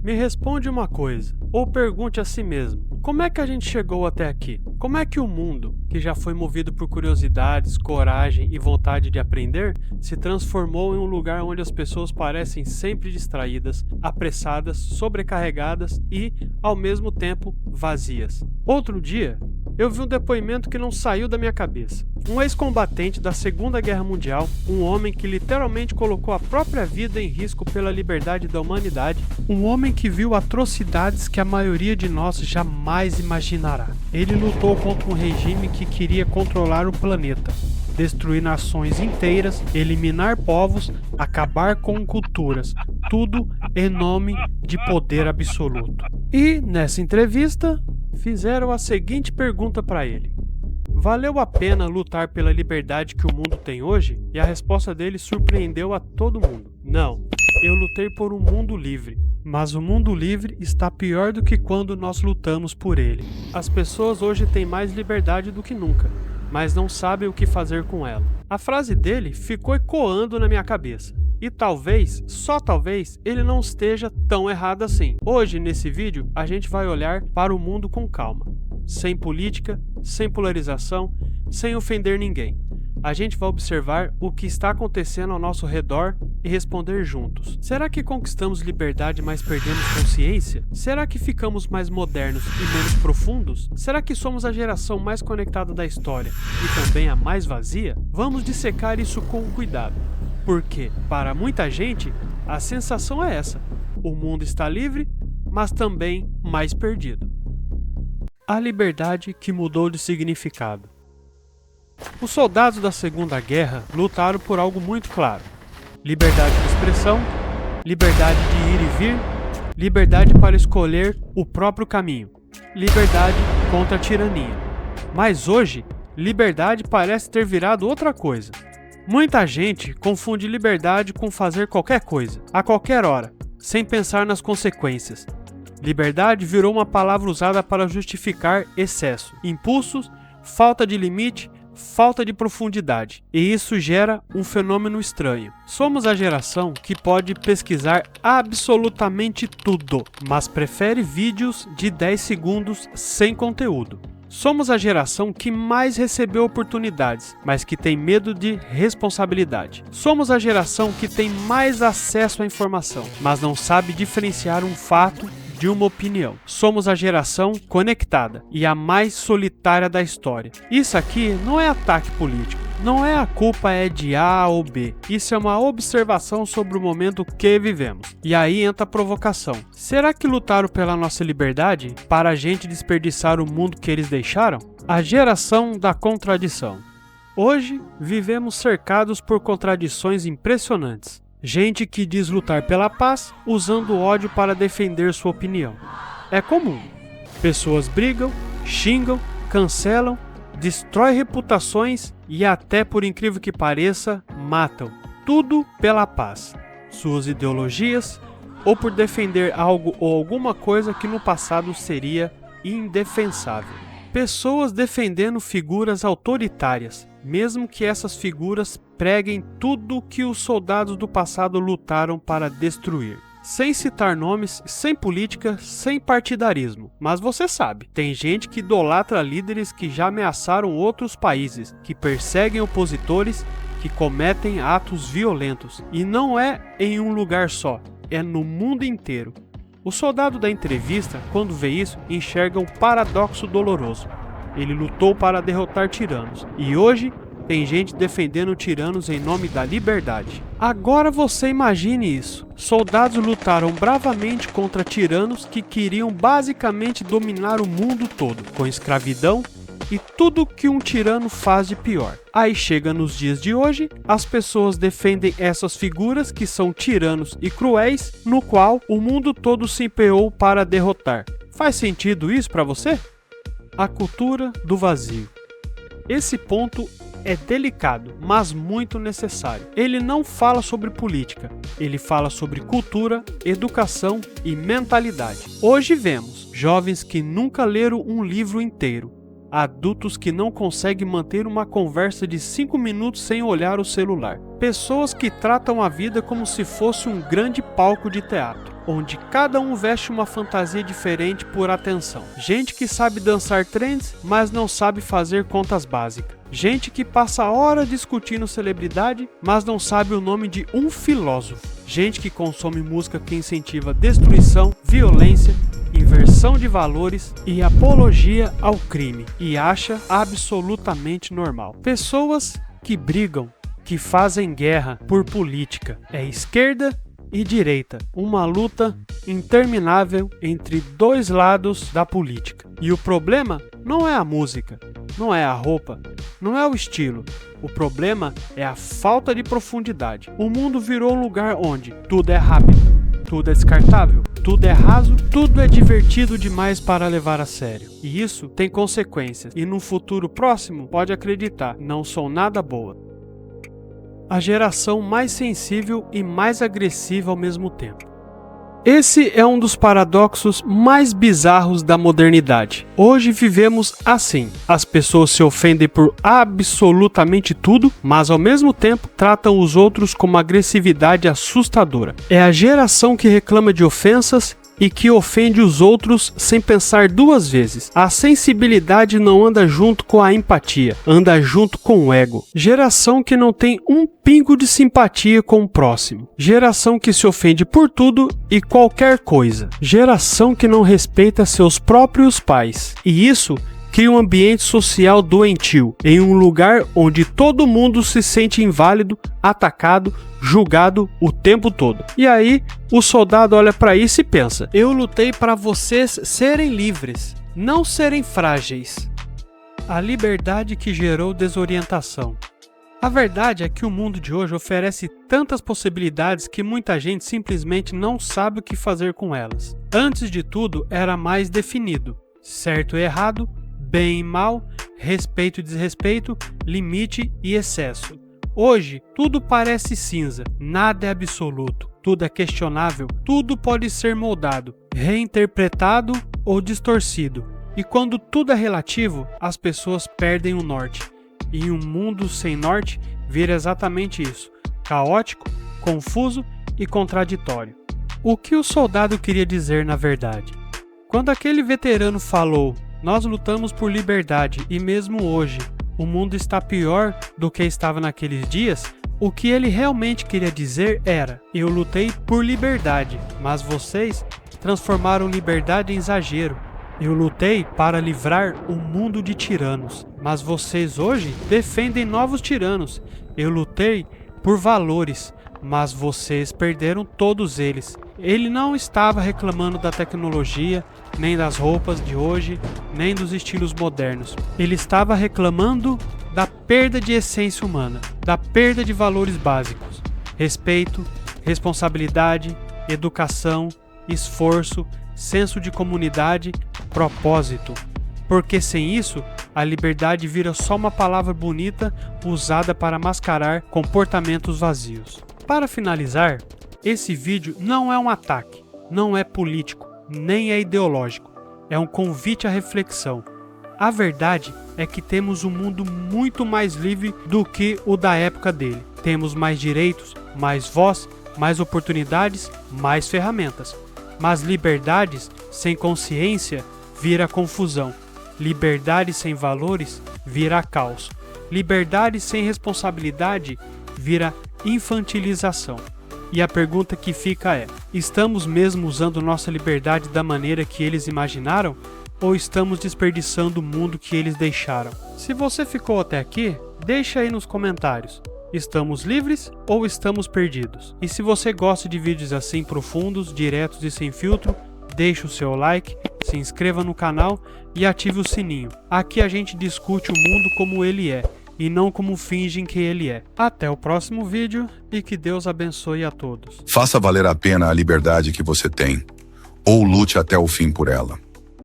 Me responde uma coisa, ou pergunte a si mesmo: como é que a gente chegou até aqui? Como é que o mundo, que já foi movido por curiosidades, coragem e vontade de aprender, se transformou em um lugar onde as pessoas parecem sempre distraídas, apressadas, sobrecarregadas e, ao mesmo tempo, vazias? Outro dia, eu vi um depoimento que não saiu da minha cabeça. Um ex-combatente da Segunda Guerra Mundial, um homem que literalmente colocou a própria vida em risco pela liberdade da humanidade, um homem que viu atrocidades que a maioria de nós jamais imaginará. Ele lutou contra um regime que queria controlar o planeta, destruir nações inteiras, eliminar povos, acabar com culturas, tudo em nome de poder absoluto. E, nessa entrevista, fizeram a seguinte pergunta para ele: valeu a pena lutar pela liberdade que o mundo tem hoje? E a resposta dele surpreendeu a todo mundo: não, eu lutei por um mundo livre. Mas o mundo livre está pior do que quando nós lutamos por ele. As pessoas hoje têm mais liberdade do que nunca, mas não sabem o que fazer com ela. A frase dele ficou ecoando na minha cabeça. E talvez, só talvez, ele não esteja tão errado assim. Hoje, nesse vídeo, a gente vai olhar para o mundo com calma. Sem política, sem polarização, sem ofender ninguém. A gente vai observar o que está acontecendo ao nosso redor e responder juntos. Será que conquistamos liberdade, mas perdemos consciência? Será que ficamos mais modernos e menos profundos? Será que somos a geração mais conectada da história e também a mais vazia? Vamos dissecar isso com cuidado. Porque, para muita gente, a sensação é essa: o mundo está livre, mas também mais perdido. A liberdade que mudou de significado. Os soldados da Segunda Guerra lutaram por algo muito claro: liberdade de expressão, liberdade de ir e vir, liberdade para escolher o próprio caminho, liberdade contra a tirania. Mas hoje, liberdade parece ter virado outra coisa. Muita gente confunde liberdade com fazer qualquer coisa, a qualquer hora, sem pensar nas consequências. Liberdade virou uma palavra usada para justificar excesso, impulsos, falta de limite, falta de profundidade. E isso gera um fenômeno estranho. Somos a geração que pode pesquisar absolutamente tudo, mas prefere vídeos de 10 segundos sem conteúdo. Somos a geração que mais recebeu oportunidades, mas que tem medo de responsabilidade. Somos a geração que tem mais acesso à informação, mas não sabe diferenciar um fato de uma opinião. Somos a geração conectada e a mais solitária da história. Isso aqui não é ataque político. Não é a culpa é de A ou B. Isso é uma observação sobre o momento que vivemos. E aí entra a provocação. Será que lutaram pela nossa liberdade para a gente desperdiçar o mundo que eles deixaram? A geração da contradição. Hoje, vivemos cercados por contradições impressionantes. Gente que diz lutar pela paz, usando ódio para defender sua opinião. É comum. Pessoas brigam, xingam, cancelam, destrói reputações e até, por incrível que pareça, matam. Tudo pela paz. Suas ideologias ou por defender algo ou alguma coisa que no passado seria indefensável. Pessoas defendendo figuras autoritárias, mesmo que essas figuras preguem tudo que os soldados do passado lutaram para destruir. Sem citar nomes, sem política, sem partidarismo. Mas você sabe, tem gente que idolatra líderes que já ameaçaram outros países, que perseguem opositores, que cometem atos violentos. E não é em um lugar só, é no mundo inteiro. O soldado da entrevista, quando vê isso, enxerga um paradoxo doloroso. Ele lutou para derrotar tiranos, e hoje tem gente defendendo tiranos em nome da liberdade. Agora você imagine isso. Soldados lutaram bravamente contra tiranos que queriam basicamente dominar o mundo todo, com escravidão e tudo que um tirano faz de pior. Aí chega nos dias de hoje, as pessoas defendem essas figuras que são tiranos e cruéis, no qual o mundo todo se empenhou para derrotar. Faz sentido isso para você? A cultura do vazio. Esse ponto é delicado, mas muito necessário. Ele não fala sobre política, ele fala sobre cultura, educação e mentalidade. Hoje vemos jovens que nunca leram um livro inteiro, adultos que não conseguem manter uma conversa de 5 minutos sem olhar o celular, pessoas que tratam a vida como se fosse um grande palco de teatro. onde cada um veste uma fantasia diferente por atenção. Gente que sabe dançar trends, mas não sabe fazer contas básicas. Gente que passa horas discutindo celebridade, mas não sabe o nome de um filósofo. Gente que consome música que incentiva destruição, violência, inversão de valores e apologia ao crime e acha absolutamente normal. Pessoas que brigam, que fazem guerra por política. É esquerda e direita, uma luta interminável entre dois lados da política. E o problema não é a música, não é a roupa, não é o estilo. O problema é a falta de profundidade. O mundo virou um lugar onde tudo é rápido, tudo é descartável, tudo é raso, tudo é divertido demais para levar a sério. E isso tem consequências, e no futuro próximo, pode acreditar, não são nada boas. A geração mais sensível e mais agressiva ao mesmo tempo. Esse é um dos paradoxos mais bizarros da modernidade. Hoje vivemos assim. As pessoas se ofendem por absolutamente tudo, mas ao mesmo tempo tratam os outros com uma agressividade assustadora. É a geração que reclama de ofensas e que ofende os outros sem pensar duas vezes. A sensibilidade não anda junto com a empatia, anda junto com o ego. Geração que não tem um pingo de simpatia com o próximo. Geração que se ofende por tudo e qualquer coisa. Geração que não respeita seus próprios pais. E isso cria um ambiente social doentio, em um lugar onde todo mundo se sente inválido, atacado, julgado o tempo todo. E aí, o soldado olha para isso e pensa: eu lutei para vocês serem livres, não serem frágeis. A liberdade que gerou desorientação. A verdade é que o mundo de hoje oferece tantas possibilidades que muita gente simplesmente não sabe o que fazer com elas. Antes de tudo, era mais definido: certo e errado, bem e mal, respeito e desrespeito, limite e excesso. Hoje, tudo parece cinza, nada é absoluto, tudo é questionável, tudo pode ser moldado, reinterpretado ou distorcido. E quando tudo é relativo, as pessoas perdem o norte. E um mundo sem norte vira exatamente isso: caótico, confuso e contraditório. O que o soldado queria dizer na verdade? Quando aquele veterano falou: nós lutamos por liberdade e mesmo hoje o mundo está pior do que estava naqueles dias, o que ele realmente queria dizer era: eu lutei por liberdade, mas vocês transformaram liberdade em exagero. Eu lutei para livrar o mundo de tiranos, mas vocês hoje defendem novos tiranos. Eu lutei por valores, mas vocês perderam todos eles. Ele não estava reclamando da tecnologia, nem das roupas de hoje, nem dos estilos modernos. Ele estava reclamando da perda de essência humana, da perda de valores básicos: respeito, responsabilidade, educação, esforço, senso de comunidade, propósito. Porque sem isso, a liberdade vira só uma palavra bonita usada para mascarar comportamentos vazios. Para finalizar, esse vídeo não é um ataque, não é político, nem é ideológico. É um convite à reflexão. A verdade é que temos um mundo muito mais livre do que o da época dele. Temos mais direitos, mais voz, mais oportunidades, mais ferramentas. Mas liberdades sem consciência vira confusão. Liberdade sem valores vira caos. Liberdade sem responsabilidade vira infantilização. E a pergunta que fica é: estamos mesmo usando nossa liberdade da maneira que eles imaginaram? Ou estamos desperdiçando o mundo que eles deixaram? Se você ficou até aqui, deixa aí nos comentários: estamos livres ou estamos perdidos? E se você gosta de vídeos assim profundos, diretos e sem filtro, deixe o seu like, se inscreva no canal e ative o sininho. Aqui a gente discute o mundo como ele é, e não como fingem que ele é. Até o próximo vídeo e que Deus abençoe a todos. Faça valer a pena a liberdade que você tem, ou lute até o fim por ela.